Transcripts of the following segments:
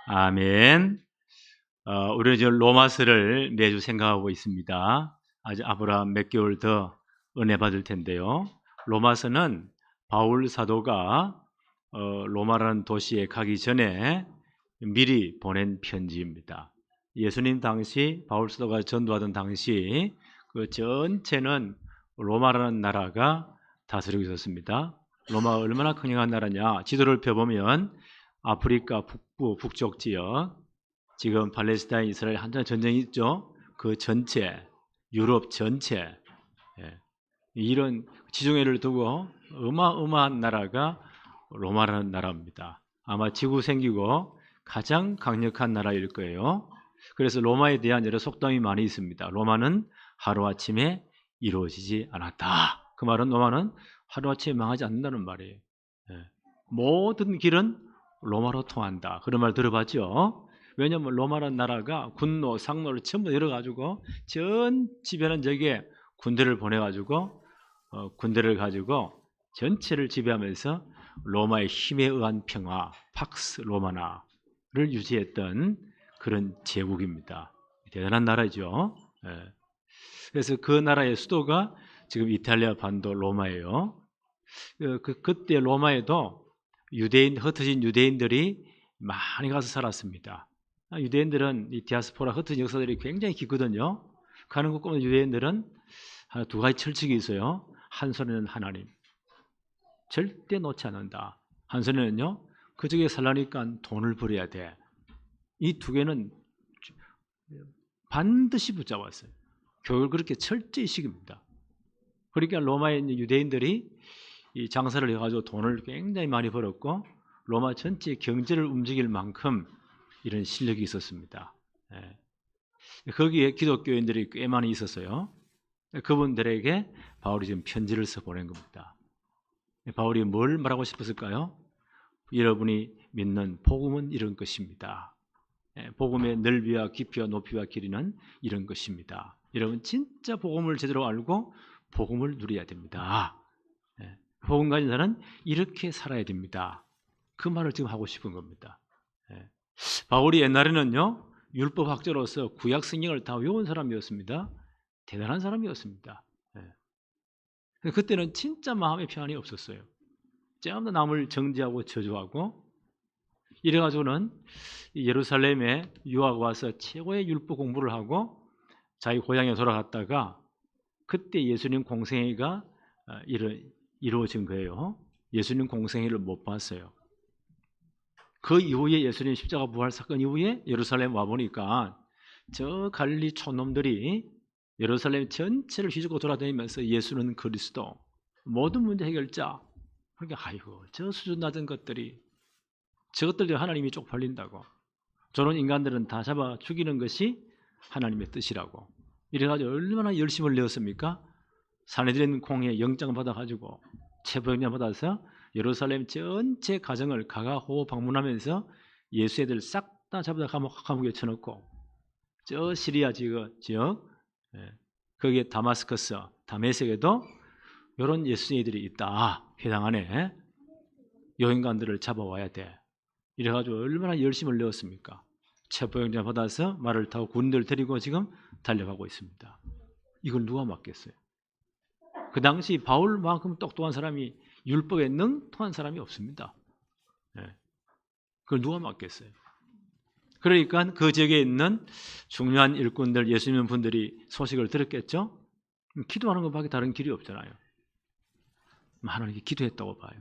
아멘. 우리는 지금 로마서를 매주 생각하고 있습니다. 아직 앞으로 몇 개월 더 은혜 받을 텐데요. 로마서는 바울 사도가 로마라는 도시에 가기 전에 미리 보낸 편지입니다. 예수님 당시 바울 사도가 전도하던 당시 그 전체는 로마라는 나라가 다스리고 있었습니다. 로마가 얼마나 강력한 나라냐? 지도를 펴보면 아프리카 북부 북쪽 지역, 지금 팔레스타인 이스라엘 한참 전쟁이 있죠. 그 전체, 유럽 전체, 이런 지중해를 두고 어마어마한 나라가 로마라는 나라입니다. 아마 지구 생기고 가장 강력한 나라일 거예요. 그래서 로마에 대한 여러 속담이 많이 있습니다. 로마는 하루아침에 이루어지지 않았다. 그 말은 로마는 하루아침에 망하지 않는다는 말이에요. 모든 길은 로마로 통한다. 그런 말 들어봤죠? 왜냐하면 로마라는 나라가 군노, 상노를 전부 열어가지고 전 지배하는 적에 군대를 보내가지고 군대를 가지고 전체를 지배하면서 로마의 힘에 의한 평화, 팍스 로마나를 유지했던 그런 제국입니다. 대단한 나라죠. 그래서 그 나라의 수도가 지금 이탈리아 반도 로마예요. 그때 로마에도 흩어진 유대인들이 많이 가서 살았습니다. 유대인들은 이 디아스포라 흩어진 역사들이 굉장히 깊거든요. 가는 곳마다 유대인들은 두 가지 철칙이 있어요. 한 손에는 하나님, 절대 놓지 않는다. 한 손에는요, 그쪽에 살라니까 돈을 벌여야 돼. 이 두 개는 반드시 붙잡았어요. 교육을 그렇게 철저히 시킵니다. 그러니까 로마에 있는 유대인들이 이 장사를 해가지고 돈을 굉장히 많이 벌었고 로마 전체 경제를 움직일 만큼 이런 실력이 있었습니다. 거기에 기독교인들이 꽤 많이 있었어요. 그분들에게 바울이 지금 편지를 써 보낸 겁니다. 바울이 뭘 말하고 싶었을까요? 여러분이 믿는 복음은 이런 것입니다. 복음의 넓이와 깊이와 높이와 길이는 이런 것입니다. 여러분 진짜 복음을 제대로 알고 복음을 누려야 됩니다. 복음 가진 자는 이렇게 살아야 됩니다. 그 말을 지금 하고 싶은 겁니다. 바울이 옛날에는요, 율법학자로서 구약 성경을 다 외운 사람이었습니다. 대단한 사람이었습니다. 그때는 진짜 마음의 평안이 없었어요. 전부 남을 정죄하고 저주하고 이래가지고는 예루살렘에 유학 와서 최고의 율법 공부를 하고 자기 고향에 돌아갔다가 그때 예수님 공생애가 이루어진 거예요. 예수님 공생애를 못 봤어요. 그 이후에 예수님 십자가 부활 사건 이후에 예루살렘 와보니까 저 갈릴리 촌놈들이 예루살렘 전체를 휘젓고 돌아다니면서 예수는 그리스도, 모든 문제 해결자. 그러니까 아이고 저 수준 낮은 것들이 저것들도 하나님이 쪽팔린다고. 저런 인간들은 다 잡아 죽이는 것이 하나님의 뜻이라고. 이래가지고 얼마나 열심을 내었습니까? 사내들인 콩에 영장 받아가지고 체포영장 받아서 예루살렘 전체 가정을 가가호호 방문하면서 예수 애들 싹 다 잡아다 감옥에 쳐넣고 저 시리아 지역 거기에 다마스커스, 다메섹에도 이런 예수 애들이 있다. 회당 안에 요 인간들을 잡아와야 돼. 이래가지고 얼마나 열심을 내었습니까? 체포영장 받아서 말을 타고 군대를 데리고 지금 달려가고 있습니다. 이걸 누가 막겠어요? 그 당시 바울만큼 똑똑한 사람이 율법에 능통한 사람이 없습니다. 그걸 누가 막겠어요? 그러니까 그 지역에 있는 중요한 일꾼들, 예수 믿는 분들이 소식을 들었겠죠? 기도하는 것밖에 다른 길이 없잖아요. 하나님이 기도했다고 봐요.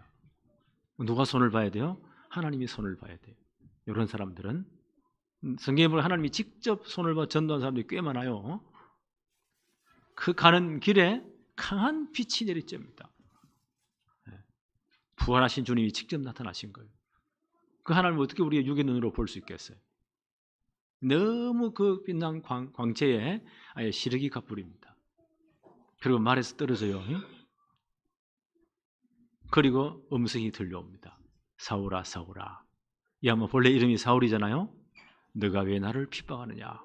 누가 손을 봐야 돼요? 하나님이 손을 봐야 돼요. 이런 사람들은 성경에 보면 하나님이 직접 손을 봐 전도한 사람들이 꽤 많아요. 그 가는 길에 강한 빛이 내리쬐입니다. 부활하신 주님이 직접 나타나신 거예요. 그 하나님을 어떻게 우리가 육의 눈으로 볼 수 있겠어요? 너무 그 빛난 광채에 아예 시력이 가버립니다. 그리고 말에서 떨어져요. 그리고 음성이 들려옵니다. 사울아 사울아. 이 아마 본래 이름이 사울이잖아요. 너가 왜 나를 핍박하느냐.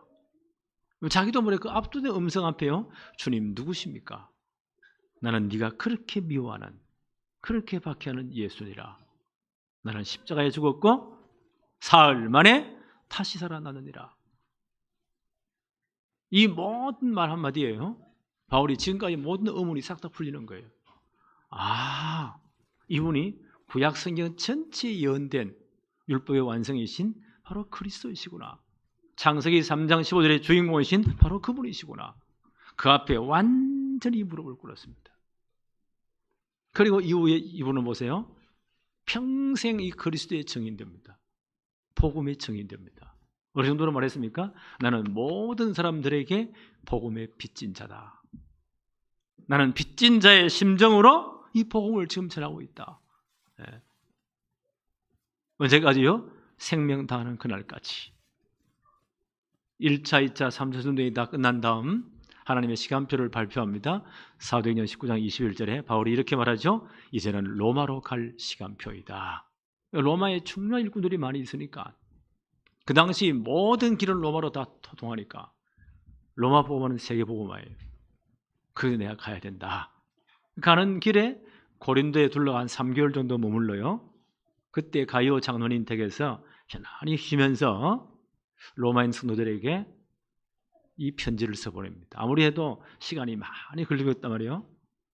자기도 모르게 그 압도된 음성 앞에요. 주님 누구십니까? 나는 네가 그렇게 미워하는, 그렇게 박해하는 예수니라. 나는 십자가에 죽었고 사흘 만에 다시 살아나느니라. 이 모든 말 한마디예요. 바울이 지금까지 모든 의문이 싹 다 풀리는 거예요. 아, 이분이 구약 성경 전체에 예언된 율법의 완성이신 바로 그리스도이시구나. 창세기 3장 15절의 주인공이신 바로 그분이시구나. 그 앞에 완전히 무릎을 꿇었습니다. 그리고 이후에 이분은 보세요. 평생 이 그리스도의 증인됩니다. 복음의 증인됩니다. 어느 정도로 말했습니까? 나는 모든 사람들에게 복음의 빚진 자다. 나는 빚진 자의 심정으로 이 복음을 지금 전하고 있다. 네. 언제까지요? 생명 다하는 그날까지. 1차, 2차, 3차 전쟁이 다 끝난 다음 하나님의 시간표를 발표합니다. 사도행전 19장 21절에 바울이 이렇게 말하죠. 이제는 로마로 갈 시간표이다. 로마에 중요한 일꾼들이 많이 있으니까 그 당시 모든 길은 로마로 다 통하니까 로마 복음은 세계 복음화예요. 그래서 내가 가야 된다. 가는 길에 고린도에 둘러 한 3개월 정도 머물러요. 그때 가이오 장로님 댁에서 편안히 쉬면서 로마인 성도들에게 이 편지를 써보냅니다. 아무리 해도 시간이 많이 걸리겠단 말이에요.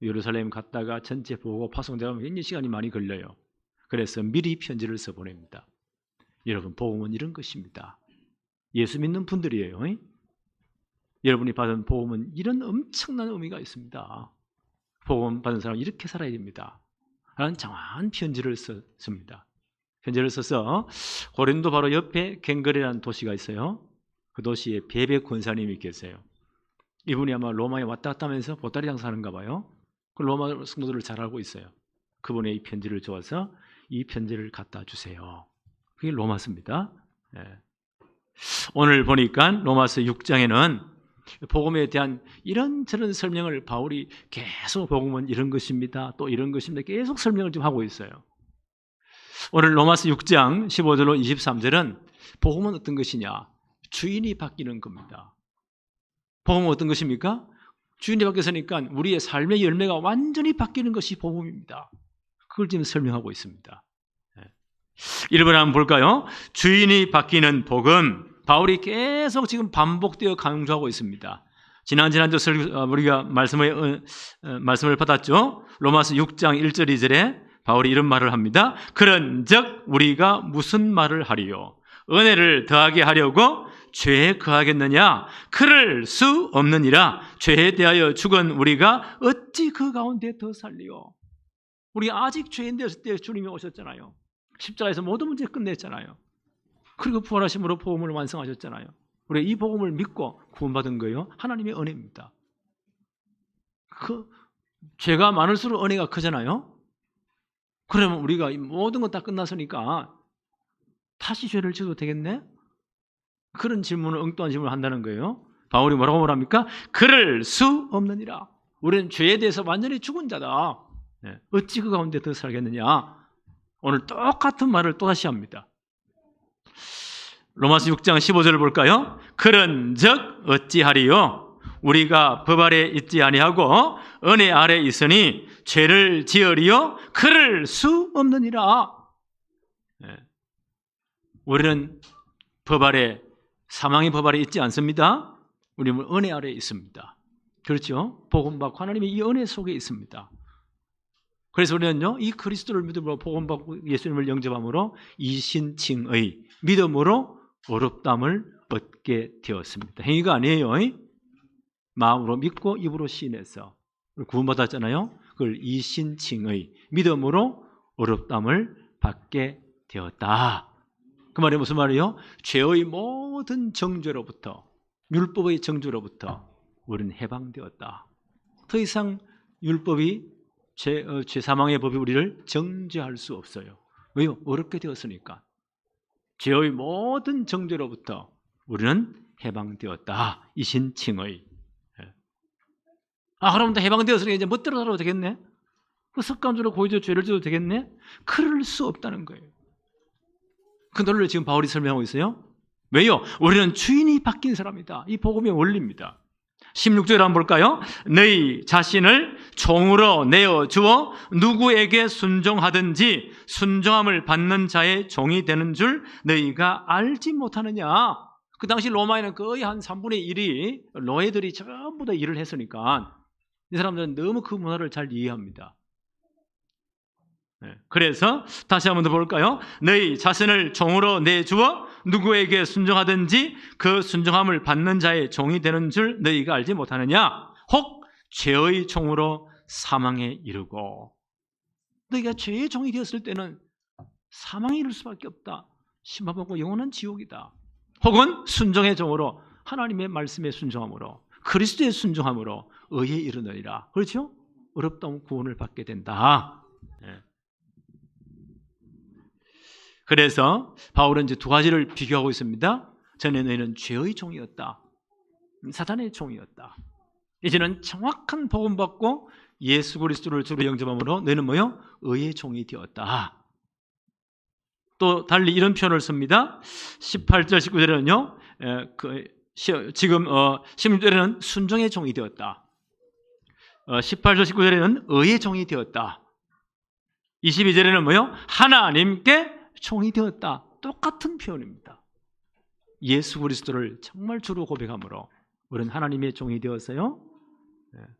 예루살렘 갔다가 전체 보고 파송되면 굉장히 시간이 많이 걸려요. 그래서 미리 편지를 써보냅니다. 여러분, 복음은 이런 것입니다. 예수 믿는 분들이에요. 여러분이 받은 복음은 이런 엄청난 의미가 있습니다. 복음 받은 사람은 이렇게 살아야 됩니다. 라는 장황한 편지를 썼습니다. 편지를 써서 고린도 바로 옆에 갱거리라는 도시가 있어요. 그 도시에 베베 권사님이 계세요. 이분이 아마 로마에 왔다 갔다 하면서 보따리 장사하는가 봐요. 그 로마 성도들을 잘 알고 있어요. 그분의 이 편지를 줘서 이 편지를 갖다 주세요. 그게 로마서입니다. 네. 오늘 보니까 로마서 6장에는 복음에 대한 이런저런 설명을 바울이 계속 복음은 이런 것입니다. 또 이런 것입니다. 계속 설명을 좀 하고 있어요. 오늘 로마서 6장 15절로 23절은 복음은 어떤 것이냐? 주인이 바뀌는 겁니다. 복음은 어떤 것입니까? 주인이 바뀌었으니까 우리의 삶의 열매가 완전히 바뀌는 것이 복음입니다. 그걸 지금 설명하고 있습니다. 1번 한번 볼까요? 주인이 바뀌는 복음. 바울이 계속 지금 반복되어 강조하고 있습니다. 지난주 우리가 말씀을 받았죠. 로마서 6장 1절 2절에 바울이 이런 말을 합니다. 그런즉 우리가 무슨 말을 하리요? 은혜를 더하게 하려고 죄에 거하겠느냐? 그럴 수 없느니라. 죄에 대하여 죽은 우리가 어찌 그 가운데 더 살리요? 우리 아직 죄인 되었을 때 주님이 오셨잖아요. 십자가에서 모든 문제 끝냈잖아요. 그리고 부활하심으로 복음을 완성하셨잖아요. 우리 이 복음을 믿고 구원받은 거예요. 하나님의 은혜입니다. 그 죄가 많을수록 은혜가 크잖아요. 그러면 우리가 이 모든 것 다 끝났으니까 다시 죄를 지어도 되겠네? 그런 질문을 엉뚱한 질문을 한다는 거예요. 바울이 뭐라고 말합니까? 그럴 수 없느니라. 우리는 죄에 대해서 완전히 죽은 자다. 어찌 그 가운데 더 살겠느냐? 오늘 똑같은 말을 또다시 합니다. 로마서 6장 15절을 볼까요? 그런즉 어찌하리요? 우리가 법 아래 있지 아니하고 은혜 아래 있으니 죄를 지으리요? 그럴 수 없느니라. 우리는 법 아래, 사망의 법 아래 있지 않습니다. 우리는 은혜 아래 있습니다. 그렇죠? 복음받고 하나님의 이 은혜 속에 있습니다. 그래서 우리는요, 이 그리스도를 믿음으로 복음받고 예수님을 영접함으로 이신칭의 믿음으로 어렵담을 얻게 되었습니다. 행위가 아니에요. 마음으로 믿고 입으로 시인해서 구원받았잖아요. 그걸 이신칭의 믿음으로 어렵담을 받게 되었다. 그 말이 무슨 말이에요? 죄의 모든 정죄로부터, 율법의 정죄로부터 우리는 해방되었다. 더 이상 율법이 죄 사망의 법이 우리를 정죄할 수 없어요. 왜요? 어렵게 되었으니까. 죄의 모든 정죄로부터 우리는 해방되었다. 이신칭의. 그럼 해방되었으니까 이제 멋대로 살아도 되겠네? 그 습관적으로 고의적으로 죄를 지어도 되겠네? 그럴 수 없다는 거예요. 그 논리를 지금 바울이 설명하고 있어요. 왜요? 우리는 주인이 바뀐 사람이다. 이 복음의 원리입니다. 16절 한번 볼까요? 너희 자신을 종으로 내어주어 누구에게 순종하든지 순종함을 받는 자의 종이 되는 줄 너희가 알지 못하느냐. 그 당시 로마에는 거의 한 3분의 1이 노예들이 전부 다 일을 했으니까 이 사람들은 너무 그 문화를 잘 이해합니다. 그래서 다시 한번 더 볼까요? 너희 자신을 종으로 내주어 누구에게 순종하든지 그 순종함을 받는 자의 종이 되는 줄 너희가 알지 못하느냐. 혹 죄의 종으로 사망에 이르고. 너희가 죄의 종이 되었을 때는 사망에 이를 수밖에 없다. 심판받고 영원한 지옥이다. 혹은 순종의 종으로 하나님의 말씀에 순종함으로 그리스도의 순종함으로 의에 이르느니라. 그렇죠? 어렵다면 구원을 받게 된다. 그래서 바울은 이제 두 가지를 비교하고 있습니다. 전에 너희는 죄의 종이었다. 사탄의 종이었다. 이제는 정확한 복음 받고 예수 그리스도를 주로 영접함으로 너희는 뭐요? 의의 종이 되었다. 또 달리 이런 표현을 씁니다. 18절 19절에는요. 지금 16절에는 순종의 종이 되었다. 18절 19절에는 의의 종이 되었다. 22절에는 뭐요? 하나님께 종이 되었다. 똑같은 표현입니다. 예수 그리스도를 정말 주로 고백함으로 우리는 하나님의 종이 되었어요.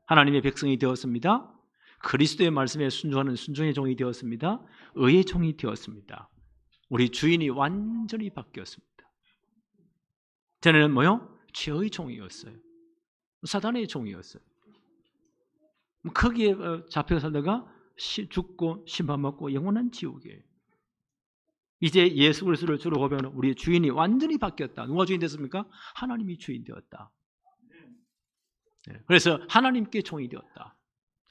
하나님의 백성이 되었습니다. 그리스도의 말씀에 순종하는 순종의 종이 되었습니다. 의의 종이 되었습니다. 우리 주인이 완전히 바뀌었습니다. 전에는 뭐요? 죄의 종이었어요. 사단의 종이었어요. 거기에 잡혀 살다가 죽고 심판받고 영원한 지옥이에요. 이제 예수 그리스도를 주로 고백하는 우리의 주인이 완전히 바뀌었다. 누가 주인 됐습니까? 하나님이 주인 되었다. 그래서 하나님께 종이 되었다.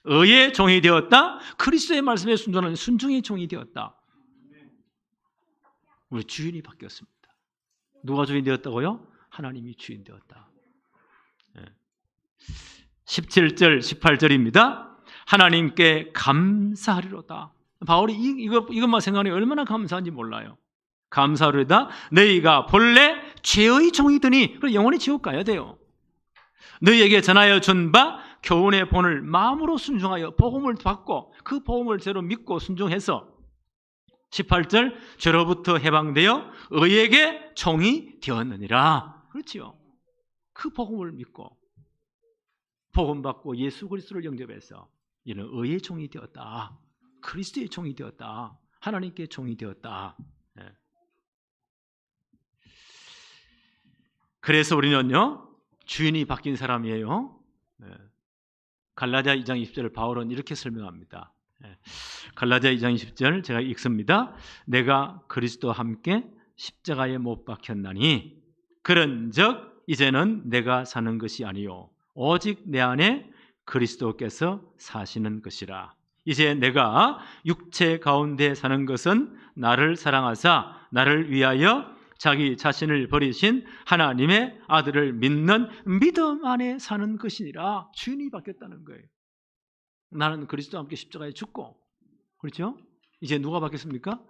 의의 종이 되었다. 그리스도의 말씀에 순종하는 순종의 종이 되었다. 우리 주인이 바뀌었습니다. 누가 주인 되었다고요? 하나님이 주인 되었다. 17절 18절입니다. 하나님께 감사하리로다. 바울이 이것만 생각하니 얼마나 감사한지 몰라요. 감사하리로다. 너희가 본래 죄의 종이더니 영원히 지옥 가야 돼요. 너희에게 전하여 준 바 교훈의 본을 마음으로 순종하여 복음을 받고 그 복음을 죄로 믿고 순종해서 18절 죄로부터 해방되어 의에게 종이 되었느니라. 그렇지요. 그 복음을 믿고 복음 받고 예수 그리스도를 영접해서 이는 의의 종이 되었다. 그리스도의 종이 되었다. 하나님께 종이 되었다. 그래서 우리는요 주인이 바뀐 사람이에요. 갈라디아 2장 20절을 바울은 이렇게 설명합니다. 갈라디아 2장 20절 제가 읽습니다. 내가 그리스도와 함께 십자가에 못 박혔나니 그런즉 이제는 내가 사는 것이 아니요 오직 내 안에 그리스도께서 사시는 것이라. 이제 내가 육체 가운데 사는 것은 나를 사랑하사 나를 위하여 자기 자신을 버리신 하나님의 아들을 믿는 믿음 안에 사는 것이니라. 주인이 바뀌었다는 거예요. 나는 그리스도와 함께 십자가에 죽고, 그렇죠? 이제 누가 바뀌었습니까?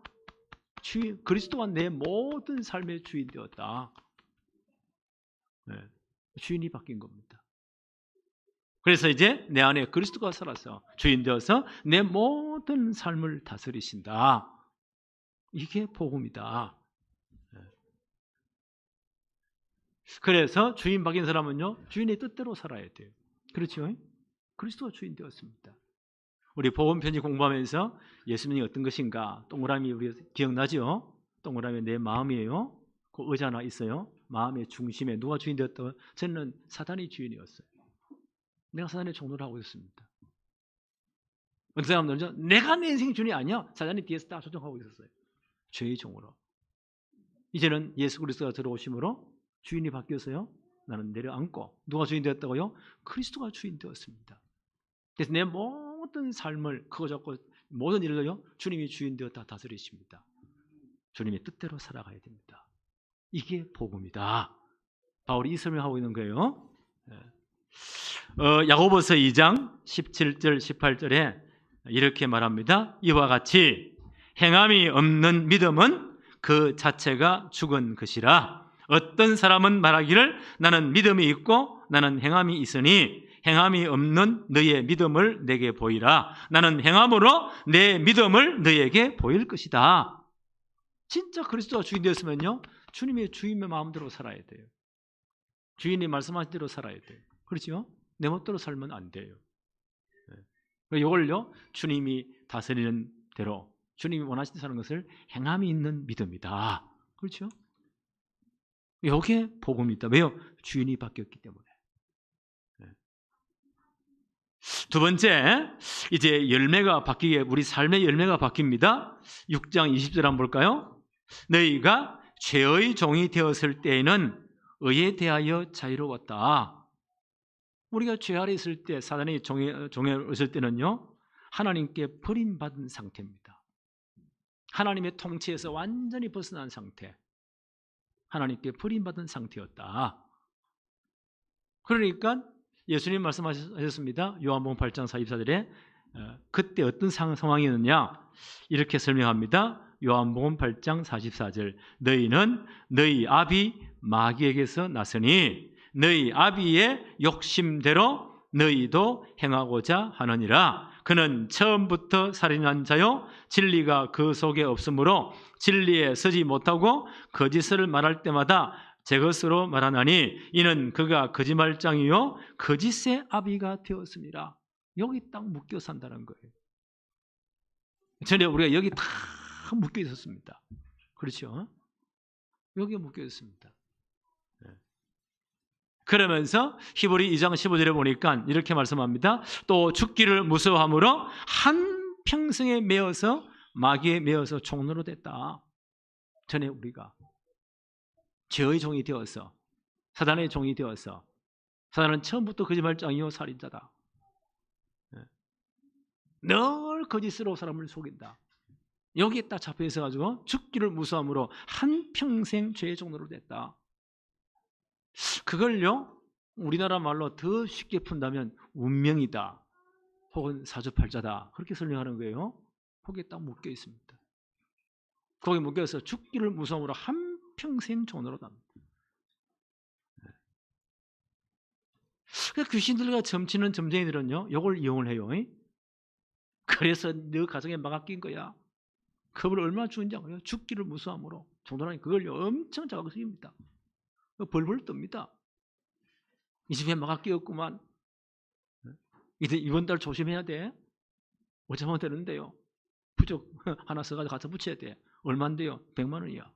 주인, 그리스도가 내 모든 삶의 주인 되었다. 주인이 바뀐 겁니다. 그래서 이제 내 안에 그리스도가 살아서 주인 되어서 내 모든 삶을 다스리신다. 이게 복음이다. 그래서 주인 바뀐 사람은요 주인의 뜻대로 살아야 돼요. 그렇죠? 그리스도가 주인 되었습니다. 우리 복음 편지 공부하면서 예수님이 어떤 것인가 동그라미 우리 기억나죠? 동그라미 내 마음이에요. 그 의자 하나 있어요. 마음의 중심에 누가 주인 되었다고? 저는 사단이 주인이었어요. 내가 사단의 종노를 하고 있었습니다. 어떤 사람들은 내가 내 인생 주인이 아니야. 사단이 뒤에서 다 조종하고 있었어요. 죄의 종으로. 이제는 예수 그리스도가 들어오심으로 주인이 바뀌어서요 나는 내려앉고 누가 주인 되었다고요? 그리스도가 주인 되었습니다. 그래서 내 모든 삶을 그거 잡고 모든 일을요 주님이 주인 되었다 다스리십니다. 주님의 뜻대로 살아가야 됩니다. 이게 복음이다. 바울이 이 설명하고 있는 거예요. 야고보서 2장 17절 18절에 이렇게 말합니다. 이와 같이 행함이 없는 믿음은 그 자체가 죽은 것이라 어떤 사람은 말하기를 나는 믿음이 있고 나는 행함이 있으니 행함이 없는 너의 믿음을 내게 보이라. 나는 행함으로 내 믿음을 너에게 보일 것이다. 진짜 그리스도가 주인 되었으면요, 주님의 주인의 마음대로 살아야 돼요. 주인이 말씀하신 대로 살아야 돼요. 그렇죠? 내 멋대로 살면 안 돼요. 이걸요, 주님이 다스리는 대로 주님이 원하시는 사는 것을 행함이 있는 믿음이다. 그렇죠? 여기에 복음이 있다. 왜요? 주인이 바뀌었기 때문에. 두 번째, 이제 열매가 바뀌게, 우리 삶의 열매가 바뀝니다. 6장 20절 한번 볼까요? 너희가 죄의 종이 되었을 때에는 의에 대하여 자유로웠다. 우리가 죄 아래 있을 때, 사단의 종에 있을 때는요, 하나님께 버림받은 상태입니다. 하나님의 통치에서 완전히 벗어난 상태, 하나님께 버림받은 상태였다. 그러니까 예수님 말씀하셨습니다. 요한복음 8장 44절에 그때 어떤 상황이었느냐 이렇게 설명합니다. 요한복음 8장 44절, 너희는 너희 아비 마귀에게서 났으니 너희 아비의 욕심대로 너희도 행하고자 하느니라. 그는 처음부터 살인한 자요 진리가 그 속에 없으므로 진리에 서지 못하고 거짓을 말할 때마다 제 것으로 말하나니 이는 그가 거짓말장이요 거짓의 아비가 되었습니다. 여기 딱 묶여 산다는 거예요. 전에 우리가 여기 다 묶여 있었습니다. 그렇죠? 여기 묶여 있습니다. 그러면서 히브리 2장 15절에 보니까 이렇게 말씀합니다. 또 죽기를 무서워함으로 한평생에 매어서 마귀에 매어서 종로로 됐다. 전에 우리가 죄의 종이 되어서, 사단의 종이 되어서, 사단은 처음부터 거짓말장이요 살인자다. 늘 거짓으로 사람을 속인다. 여기에 딱 잡혀 있어가지고 죽기를 무서함으로 한평생 죄의 종로로 됐다. 그걸요, 우리나라 말로 더 쉽게 푼다면 운명이다 혹은 사주팔자다 그렇게 설명하는 거예요. 거기에 딱 묶여 있습니다. 거기에 묶여서 죽기를 무서움으로 한평생 종로로 답니다. 그러니까 귀신들과 점치는 점쟁이들은요 이걸 이용을 해요. 그래서 너 가정에 막아 낀 거야. 겁을 얼마나 주는지 알아요? 죽기를 무서함으로 종로라니 그걸요 엄청 작게 쓰입니다. 벌벌 뜹니다. 이 집에 막아 끼었구만. 이번 달 조심해야 돼. 어쩌면 되는데요. 부적 하나 써가지고 갖다 붙여야 돼. 얼마인데요? 100만 원이야.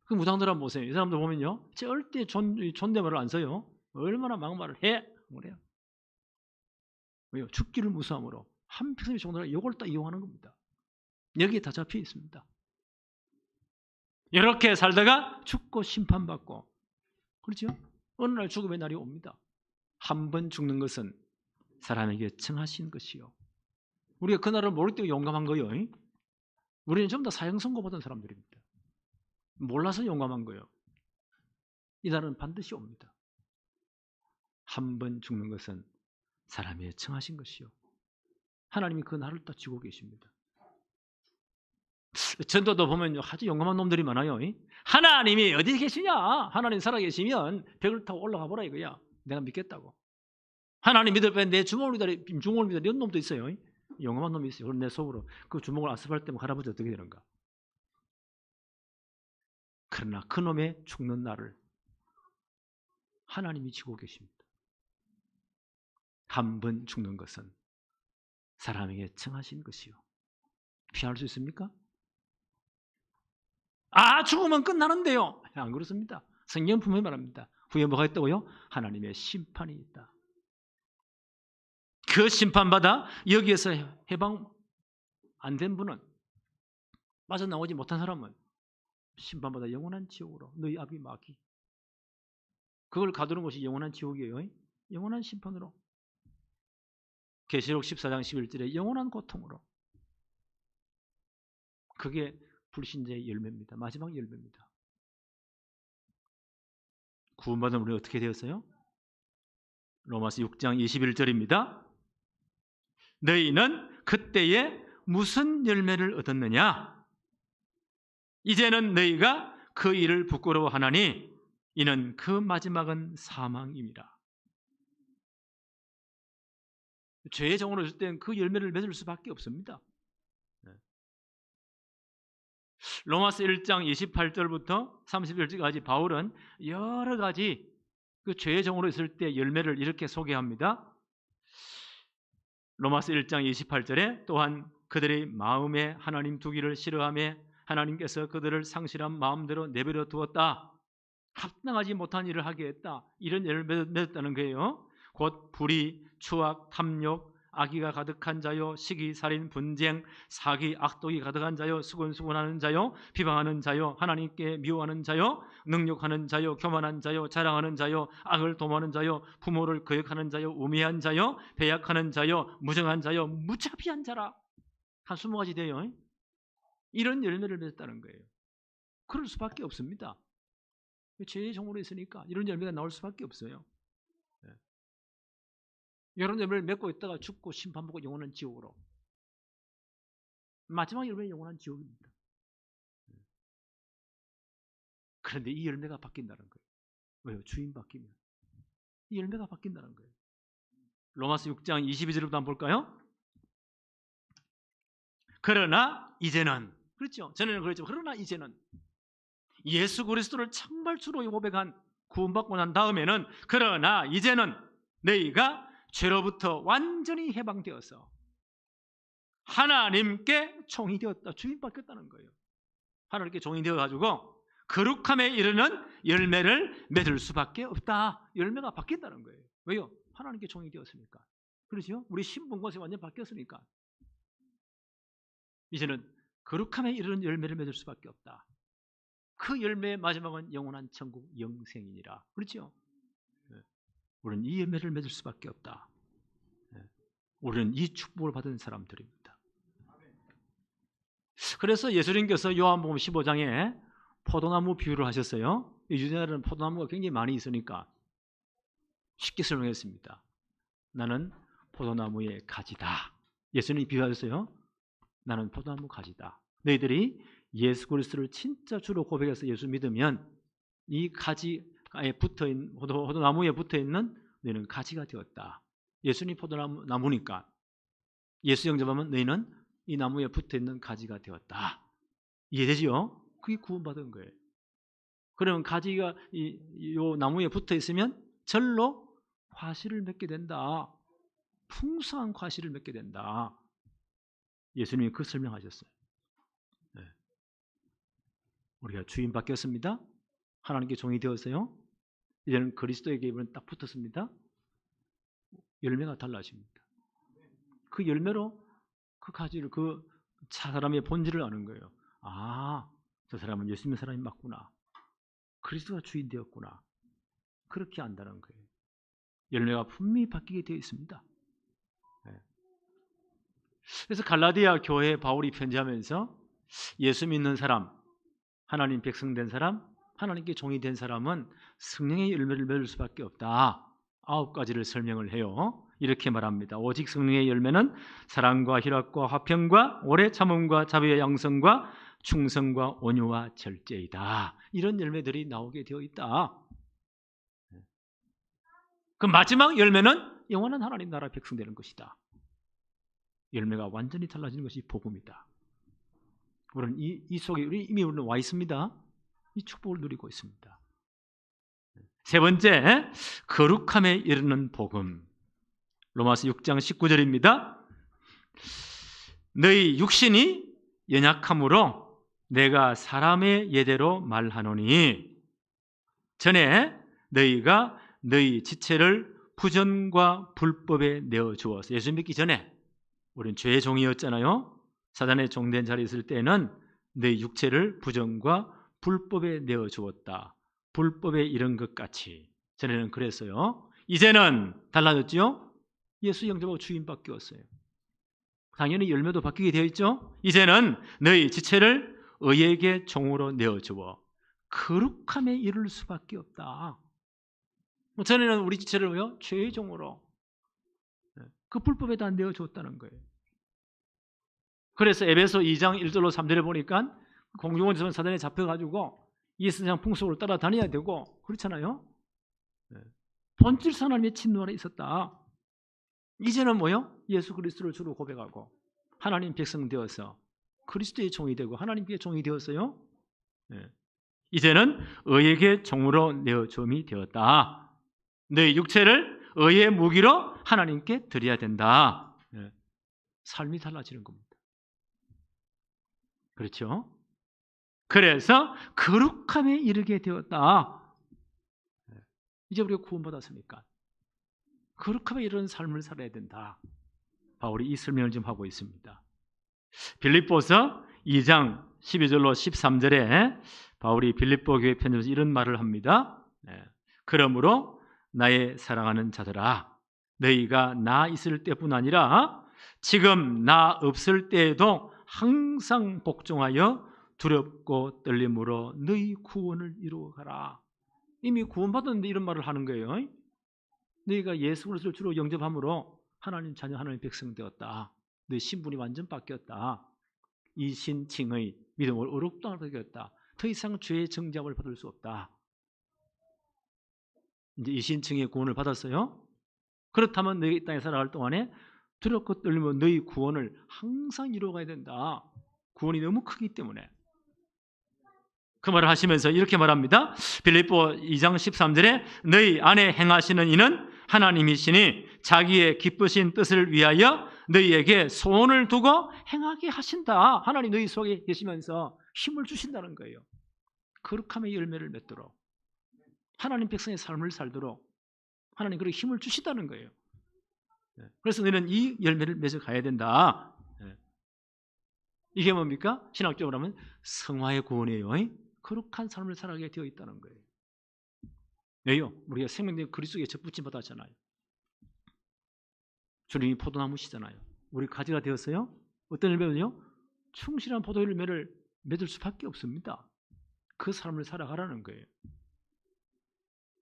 그 무당들 한번 보세요. 이 사람들 보면요, 절대 존댓말을 안 써요. 얼마나 막말을 해? 그래요. 왜요? 죽기를 무서함으로 한평생의 종로라 이걸 딱 이용하는 겁니다. 여기에 다 잡혀 있습니다. 이렇게 살다가 죽고 심판받고, 그렇죠? 어느 날 죽음의 날이 옵니다. 한 번 죽는 것은 사람에게 청하신 것이요. 우리가 그날을 모를 때 용감한 거예요. 우리는 전부 다 사형 선고받은 사람들입니다. 몰라서 용감한 거예요. 이 날은 반드시 옵니다. 한 번 죽는 것은 사람에게 청하신 것이요. 하나님이 그 날을 딱 쥐고 계십니다. 전도도 보면 아주 용감한 놈들이 많아요. 하나님이 어디 계시냐? 하나님 살아계시면 벽을 타고 올라가 보라 이거야. 내가 믿겠다고. 하나님 믿을 때 내 주먹을 믿어 이런 놈도 있어요. 용감한 놈이 있어요. 그럼 내 속으로 그 주먹을 아스팔트 때문에 할아버지 어떻게 되는가? 그러나 그 놈의 죽는 날을 하나님이 지고 계십니다. 한 번 죽는 것은 사람에게 청하신 것이요. 피할 수 있습니까? 죽으면 끝나는데요. 안 그렇습니다. 성경 분명히 말합니다. 후에 뭐가 있다고요? 하나님의 심판이 있다. 그 심판받아 여기에서 해방 안 된 분은, 빠져나오지 못한 사람은 심판받아 영원한 지옥으로, 너희 아비 마귀, 그걸 가두는 것이 영원한 지옥이에요. 영원한 심판으로, 계시록 14장 11절에 영원한 고통으로. 그게 불신자의 열매입니다. 마지막 열매입니다. 구원받은 우리 어떻게 되었어요? 로마서 6장 21절입니다. 너희는 그때에 무슨 열매를 얻었느냐? 이제는 너희가 그 일을 부끄러워하나니 이는 그 마지막은 사망입니다. 죄의 종으로 있을 때는 그 열매를 맺을 수밖에 없습니다. 로마서 1장 28절부터 31절까지 바울은 여러 가지 그 죄의 종으로 있을 때 열매를 이렇게 소개합니다. 로마서 1장 28절에 또한 그들의 마음에 하나님 두기를 싫어하며 하나님께서 그들을 상실한 마음대로 내버려 두었다. 합당하지 못한 일을 하게 했다. 이런 열매를 맺었다는 거예요. 곧 불의, 추악, 탐욕, 악의가 가득한 자요, 시기, 살인, 분쟁, 사기, 악독이 가득한 자요, 수군수군하는 자요, 비방하는 자요, 하나님께 미워하는 자요, 능욕하는 자요, 교만한 자요, 자랑하는 자요, 악을 도모하는 자요, 부모를 거역하는 자요, 우매한 자요, 배약하는 자요, 무정한 자요, 무자비한 자라. 한 20가지 돼요. 이런 열매를 맺었다는 거예요. 그럴 수밖에 없습니다. 죄의 종으로 있으니까 이런 열매가 나올 수밖에 없어요. 이런 열매를 맺고 있다가 죽고 심판받고 영원한 지옥으로. 마지막 열매는 영원한 지옥입니다. 그런데 이 열매가 바뀐다는 거예요. 왜요? 주인 바뀌면. 이 열매가 바뀐다는 거예요. 로마서 6장 22절부터 한번 볼까요? 그러나 이제는, 그렇죠? 전에는 그랬죠. 그러나 이제는 예수 그리스도를 참말주로 고백한 구원받고 난 다음에는 그러나 이제는 너희가 죄로부터 완전히 해방되어서 하나님께 종이 되었다. 주인 바뀌었다는 거예요. 하나님께 종이 되어가지고 거룩함에 이르는 열매를 맺을 수밖에 없다. 열매가 바뀌었다는 거예요. 왜요? 하나님께 종이 되었으니까. 그렇죠? 우리 신분 것이 완전 바뀌었으니까. 이제는 거룩함에 이르는 열매를 맺을 수밖에 없다. 그 열매의 마지막은 영원한 천국 영생이니라. 그렇죠? 우리는 이 열매를 맺을 수밖에 없다. 우리는 이 축복을 받은 사람들입니다. 그래서 예수님께서 요한복음 15장에 포도나무 비유를 하셨어요. 유대인들은 포도나무가 굉장히 많이 있으니까 쉽게 설명했습니다. 나는 포도나무의 가지다. 예수님이 비유하셨어요. 나는 포도나무 가지다. 너희들이 예수 그리스도를 진짜 주로 고백해서 예수 믿으면 이 가지에 붙어있는 포도나무에 붙어있는 너희는 가지가 되었다. 예수님 포도나무니까 예수 영접하면 너희는 이 나무에 붙어있는 가지가 되었다. 이해되지요? 그게 구원받은 거예요. 그러면 가지가 이 나무에 붙어있으면 절로 과실을 맺게 된다. 풍성한 과실을 맺게 된다. 예수님이 그 설명하셨어요. 네. 우리가 주인 바뀌었습니다. 하나님께 종이 되었어요. 이제는 그리스도에게 입은 딱 붙었습니다. 열매가 달라집니다. 그 열매로 그 가지를 그 사람의 본질을 아는 거예요. 아, 저 사람은 예수 믿는 사람이 맞구나. 그리스도가 주인 되었구나. 그렇게 안다는 거예요. 열매가 분명히 바뀌게 되어 있습니다. 네. 그래서 갈라디아 교회에 바울이 편지하면서 예수 믿는 사람, 하나님 백성된 사람, 하나님께 종이 된 사람은 성령의 열매를 맺을 수밖에 없다. 9가지를 설명을 해요. 이렇게 말합니다. 오직 성령의 열매는 사랑과 희락과 화평과 오래 참음과 자비와 양성과 충성과 온유와 절제이다. 이런 열매들이 나오게 되어 있다. 그 마지막 열매는 영원한 하나님 나라 백성되는 것이다. 열매가 완전히 달라지는 것이 복음이다. 우리는 이 속에 이미 우리는 와 있습니다. 이 축복을 누리고 있습니다. 세 번째, 거룩함에 이르는 복음. 로마서 6장 19절입니다. 너희 육신이 연약함으로 내가 사람의 예대로 말하노니 전에 너희가 너희 지체를 부전과 불법에 내어주어서 예수 믿기 전에 우리는 죄의 종이었잖아요. 사단의 종된 자리에 있을 때는 너희 육체를 부전과 불법에 내어주었다. 불법에 이른 것 같이. 전에는 그랬어요. 이제는 달라졌죠. 예수 영접하고 주인 바뀌었어요. 당연히 열매도 바뀌게 되어 있죠. 이제는 너희 지체를 의에게 종으로 내어주어 거룩함에 이를 수밖에 없다. 전에는 우리 지체를 왜요? 죄의 종으로 그 불법에다 내어주었다는 거예요. 그래서 에베소 2장 1절로 3절에 보니까 공중원에서 사단에 잡혀가지고 이 세상 풍속을 따라다녀야 되고 그렇잖아요. 본질 하나님의 침노 아래 있었다. 이제는 뭐요? 예수 그리스도를 주로 고백하고 하나님 백성 되어서 그리스도의 종이 되고 하나님께 종이 되었어요. 이제는 의에게 종으로 내어줌이 되었다. 너희 육체를 의의 무기로 하나님께 드려야 된다. 삶이 달라지는 겁니다. 그렇죠? 그래서 거룩함에 이르게 되었다. 이제 우리가 구원받았으니까 거룩함에 이르는 삶을 살아야 된다. 바울이 이 설명을 좀 하고 있습니다. 빌립보서 2장 12절로 13절에 바울이 빌립보 교회 편지에서 이런 말을 합니다. 그러므로 나의 사랑하는 자들아, 너희가 나 있을 때뿐 아니라 지금 나 없을 때에도 항상 복종하여 두렵고 떨림으로 너희 구원을 이루어가라. 이미 구원받았는데 이런 말을 하는 거예요. 너희가 예수 그리스도를 주로 영접함으로 하나님 자녀, 하나님 백성 되었다. 너희 신분이 완전 바뀌었다. 이 신칭의 믿음을 어렵다 바뀌었다. 더 이상 죄의 정죄함을 받을 수 없다. 이제 이 신칭의 구원을 받았어요. 그렇다면 너희 이 땅에 살아갈 동안에 두렵고 떨리면 너희 구원을 항상 이루어가야 된다. 구원이 너무 크기 때문에. 그 말을 하시면서 이렇게 말합니다. 빌립보 2장 13절에 너희 안에 행하시는 이는 하나님이시니 자기의 기쁘신 뜻을 위하여 너희에게 소원을 두고 행하게 하신다. 하나님 너희 속에 계시면서 힘을 주신다는 거예요. 거룩함의 열매를 맺도록 하나님 백성의 삶을 살도록 하나님 그렇게 힘을 주신다는 거예요. 그래서 너희는 이 열매를 맺어 가야 된다. 이게 뭡니까? 신학적으로 하면 성화의 구원이에요. 거룩한 삶을 살아가게 되어 있다는 거예요. 왜요? 우리가 생명된 그리스도에 접붙임 받았잖아요. 주님이 포도나무시잖아요. 우리 가지가 되었어요. 어떤 열매는요? 충실한 포도 열매를 맺을 수밖에 없습니다. 그 삶을 살아가라는 거예요.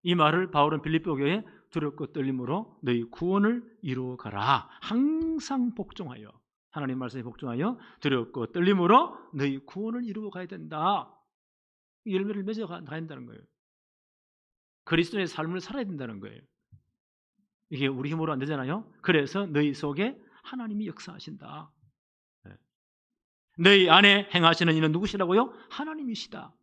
이 말을 바울은 빌립보 교회에 두렵고 떨림으로 너희 구원을 이루어가라. 항상 복종하여 하나님 말씀에 복종하여 두렵고 떨림으로 너희 구원을 이루어가야 된다. 열매를 맺어 가야 된다는 거예요. 그리스도의 삶을 살아야 된다는 거예요. 이게 우리 힘으로 안 되잖아요. 그래서 너희 속에 하나님이 역사하신다. 너희 안에 행하시는 이는 누구시라고요? 하나님이시다.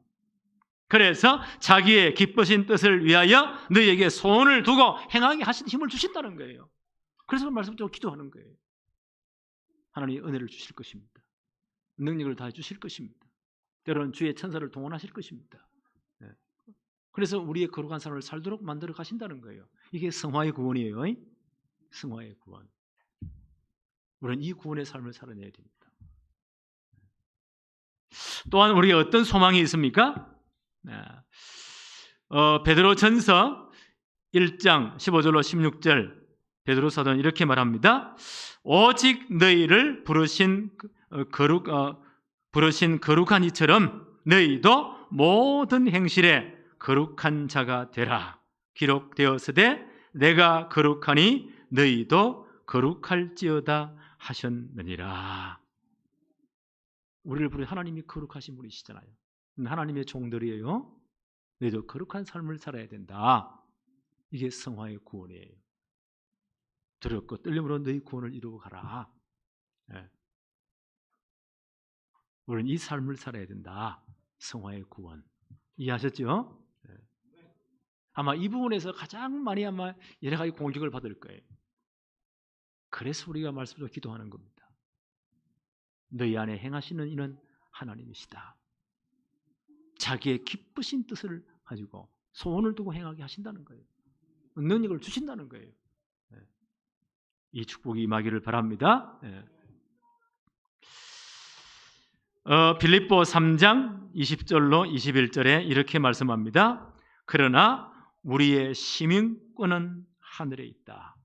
그래서 자기의 기쁘신 뜻을 위하여 너희에게 소원을 두고 행하게 하신 힘을 주신다는 거예요. 그래서 그 말씀을 기도하는 거예요. 하나님이 은혜를 주실 것입니다. 능력을 다해 주실 것입니다. 때로는 주의 천사를 동원하실 것입니다. 그래서 우리의 거룩한 삶을 살도록 만들어 가신다는 거예요. 이게 성화의 구원이에요. 성화의 구원. 우리는 이 구원의 삶을 살아내야 됩니다. 또한 우리가 어떤 소망이 있습니까? 베드로전서 1장 15절로 16절 베드로 사도는 이렇게 말합니다. 오직 너희를 부르신 거룩한 이처럼 너희도 모든 행실에 거룩한 자가 되라. 기록되었으되 내가 거룩하니 너희도 거룩할지어다 하셨느니라. 우리를 부르신 하나님이 거룩하신 분이시잖아요. 하나님의 종들이에요. 너희도 거룩한 삶을 살아야 된다. 이게 성화의 구원이에요. 두렵고 떨림으로 너희 구원을 이루어 가라. 우리는 이 삶을 살아야 된다. 성화의 구원. 이해하셨죠? 아마 이 부분에서 가장 많이 아마 여러 가지 공격을 받을 거예요. 그래서 우리가 말씀으로 기도하는 겁니다. 너희 안에 행하시는 이는 하나님이시다. 자기의 기쁘신 뜻을 가지고 소원을 두고 행하게 하신다는 거예요. 능력을 주신다는 거예요. 이 축복이 임하기를 바랍니다. 빌립보 3장 20절로 21절에 이렇게 말씀합니다. 그러나 우리의 시민권은 하늘에 있다.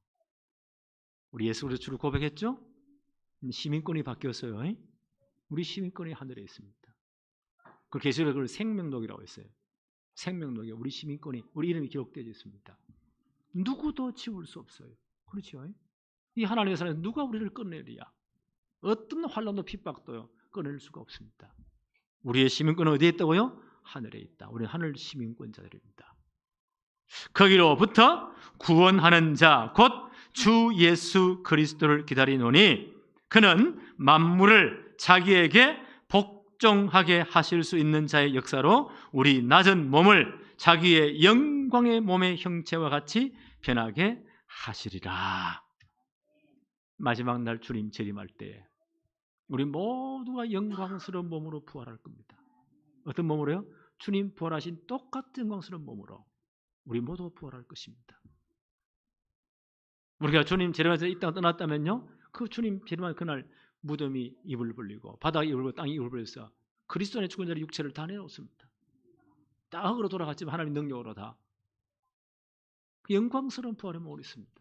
우리 예수 그리스도를 고백했죠? 시민권이 바뀌었어요. 우리 시민권이 하늘에 있습니다. 그 계시록에 그걸 생명록이라고 했어요. 생명록에 우리 시민권이, 우리 이름이 기록되어 있습니다. 누구도 지울 수 없어요. 그렇죠? 이 하나님의 사랑에서 누가 우리를 꺼내리야? 어떤 환난도 핍박도요 꺼낼 수가 없습니다. 우리의 시민권은 어디에 있다고요? 하늘에 있다. 우리는 하늘 시민권자들입니다. 거기로부터 구원하는 자 곧 주 예수 그리스도를 기다리노니 그는 만물을 자기에게 복종하게 하실 수 있는 자의 역사로 우리 낮은 몸을 자기의 영광의 몸의 형체와 같이 변하게 하시리라. 마지막 날 주님 재림할 때 우리 모두가 영광스러운 몸으로 부활할 겁니다. 어떤 몸으로요? 주님 부활하신 똑같은 영광스러운 몸으로 우리 모두 부활할 것입니다. 우리가 주님 재림해서 이 땅 떠났다면요, 그 주님 재림한 그날 무덤이 입을 벌리고 바닥이 입을 벌리고 땅이 입을 벌려서 그리스도 안에 죽은 자의 육체를 다 내놓습니다. 다 흙으로 돌아갔지만 하나님 능력으로 다 그 영광스러운 부활의 몸으로 있습니다.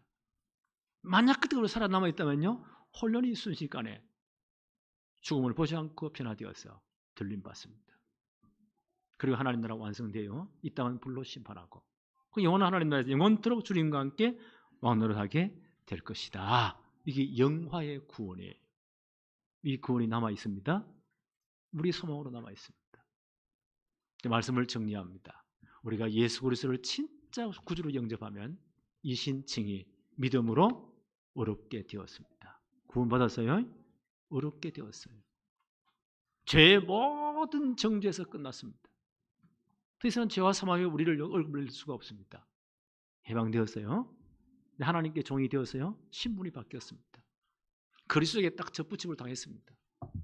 만약 그때로 살아남아 있다면요, 혼련히 순식간에 죽음을 보지 않고 변화되어서 들림받습니다. 그리고 하나님 나라 완성되어 이 땅은 불로 심판하고 그 영원한 하나님 나라에서 영원토록 주님과 함께 왕노릇하게 될 것이다. 이게 영화의 구원이에요. 이 구원이 남아 있습니다. 우리 소망으로 남아 있습니다. 말씀을 정리합니다. 우리가 예수 그리스도를 진짜 구주로 영접하면 이 신칭이 믿음으로 어렵게 되었습니다. 구원받았어요? 어렵게 되었어요. 죄의 모든 정죄에서 끝났습니다. 더 이상 죄와 사망에 우리를 얼굴 낼 수가 없습니다. 해방되었어요. 하나님께 종이 되었어요. 신분이 바뀌었습니다. 그리스도에게 딱 접붙임을 당했습니다.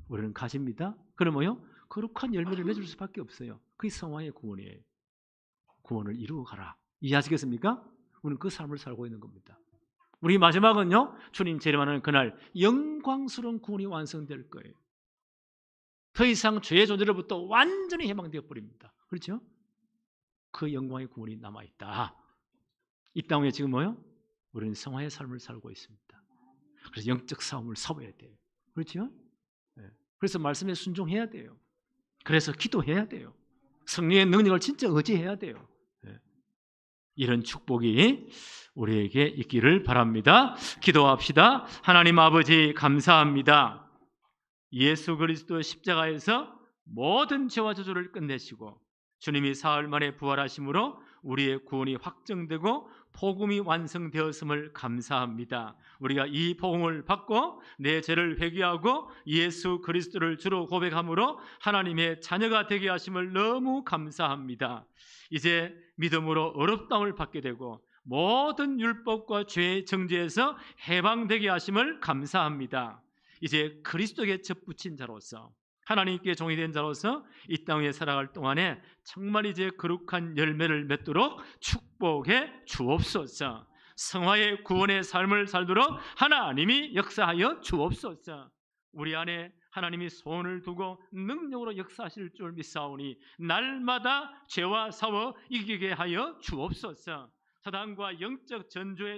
우리는 가십니다. 그러면요, 거룩한 열매를 맺을 수밖에 없어요. 그게 성화의 구원이에요. 구원을 이루어 가라. 이해하시겠습니까? 우리는 그 삶을 살고 있는 겁니다. 우리 마지막은요, 주님 재림하는 그날 영광스러운 구원이 완성될 거예요. 더 이상 죄의 존재로부터 완전히 해방되어 버립니다. 그렇죠? 그 영광의 구원이 남아있다. 이 땅에 지금 뭐요? 우리는 성화의 삶을 살고 있습니다. 그래서 영적 싸움을 싸워야 돼요. 그렇죠? 그래서 말씀에 순종해야 돼요. 그래서 기도해야 돼요. 성령의 능력을 진짜 의지해야 돼요. 이런 축복이 우리에게 있기를 바랍니다. 기도합시다. 하나님 아버지 감사합니다. 예수 그리스도 십자가에서 모든 죄와 저주를 끝내시고 주님이 사흘 만에 부활하심으로 우리의 구원이 확정되고 복음이 완성되었음을 감사합니다. 우리가 이 복음을 받고 내 죄를 회개하고 예수 그리스도를 주로 고백함으로 하나님의 자녀가 되게 하심을 너무 감사합니다. 이제 믿음으로 어렵다움을 받게 되고 모든 율법과 죄의 정죄에서 해방되게 하심을 감사합니다. 이제 그리스도에게 접붙인 자로서 하나님께 종이 된 자로서 이 땅에 살아갈 동안에 정말 이제 거룩한 열매를 맺도록 축복해 주옵소서. 성화의 구원의 삶을 살도록 하나님이 역사하여 주옵소서. 우리 안에 하나님이 소원을 두고 능력으로 역사하실 줄 믿사오니 날마다 죄와 싸워 이기게 하여 주옵소서. 사단과 영적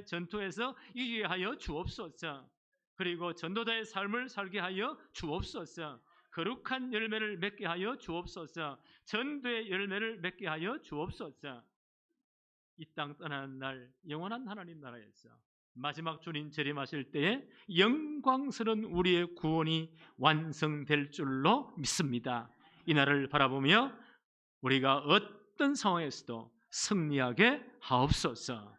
전투에서 이기게 하여 주옵소서. 그리고 전도자의 삶을 살게 하여 주옵소서. 거룩한 열매를 맺게 하여 주옵소서. 전도의 열매를 맺게 하여 주옵소서. 이 땅 떠나는 날 영원한 하나님 나라에서 마지막 주님 재림하실 때에 영광스러운 우리의 구원이 완성될 줄로 믿습니다. 이 날을 바라보며 우리가 어떤 상황에서도 승리하게 하옵소서.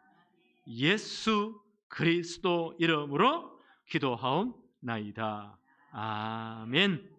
예수 그리스도 이름으로 기도하옵나이다. 아멘.